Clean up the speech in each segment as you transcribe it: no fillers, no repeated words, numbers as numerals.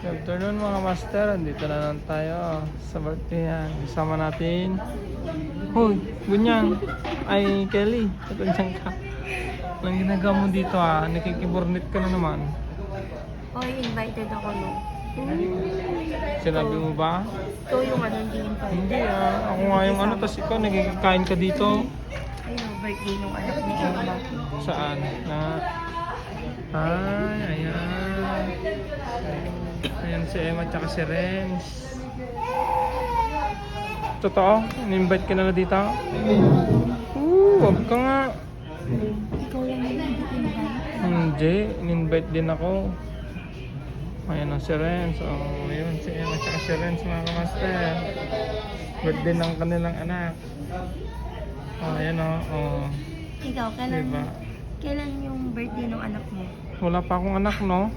Good afternoon mga master, andito na lang tayo sa birthday yan. Isama natin. Hoy, Gunyang. Ay, Kelly. Gunyang ka. Anong ginagawa mo dito ah? Nakikibornit ka na naman. Oy, invited ako no. Sinabi mo ba? Ikaw yung hindi invited. Hindi ah. Ako nga yung ano, tas ikaw nagkikain ka dito. Ayun, birthday nung anak ni Emma. Saan? Ay, ayan. Ayan si Emma at si Renz. Totoo? In-invite ka na dito? Wag ka nga. Ikaw lang yung invite. Hindi, in-invite din ako. Ayan ang si Renz. Oh, ayun si Emma at si Renz mga kamaster. Birthday ng kanilang anak. Oh, ayan oh. Ikaw, kailan, Diba? kailan yung birthday ng anak mo? Wala pa akong anak, no?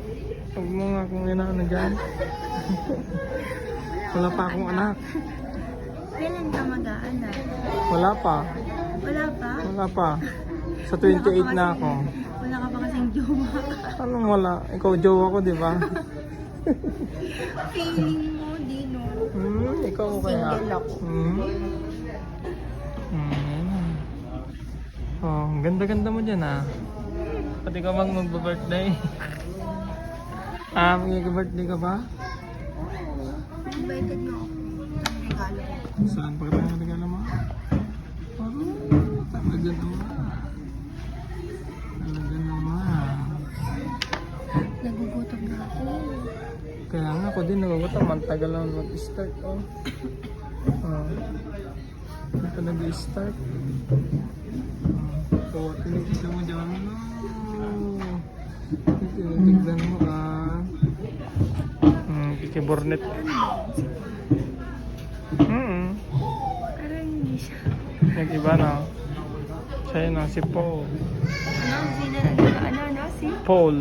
Huwag mo nga kung inaano dyan. Wala pa akong anak. Kailan ka mag-aanak? Wala pa. Wala pa? Wala pa. Sa 28 na ako. Wala ka pa kasing jowa. Anong wala? Ikaw jowa ko, di ba? Feeling mo, di no? Ikaw kaya. Single ako. Yan. Oh, ang ganda-ganda mo dyan ah. Pati ka bang magba-birthday? Mag-birthday ka ba? Invited mo ako. Ang regalo ko. Saan pa ka regalo mo? Talaga naman. Talaga naman. Nagugutom na ako. Kaya nga ako din nagugutom. Ang tagal lang mag-start. Hindi pa nag-start. So, tinitignan mo dyan. Tinitignan mo kikibornet. Parang hindi siya. Nag-iba na. Siya yun si Paul. Si? Paul.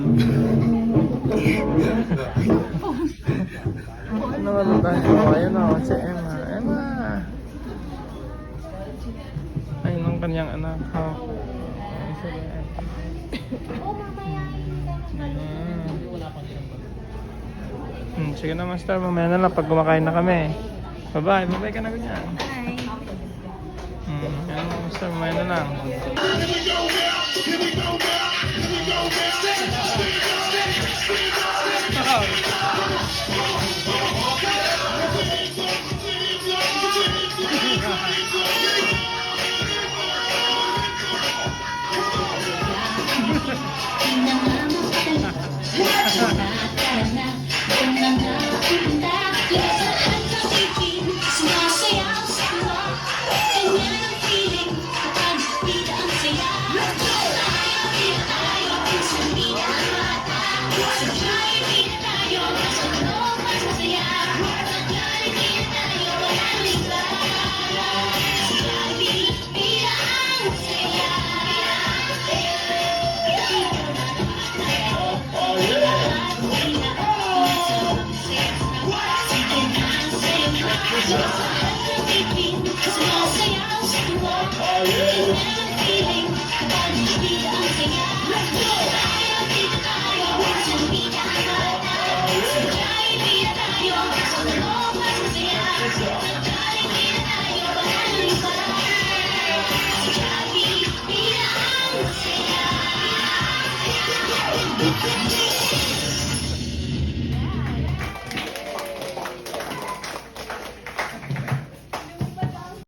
Ano ba tayo? Ayun o, si Emma. Emma! Ayun ang kanyang anak. Sige na master, mamaya na lang pag kumakain na kami. Bye-bye, bye-bye ka na ganyan. Hi. Yan master, mamaya na lang. Here we go now. Here we go now.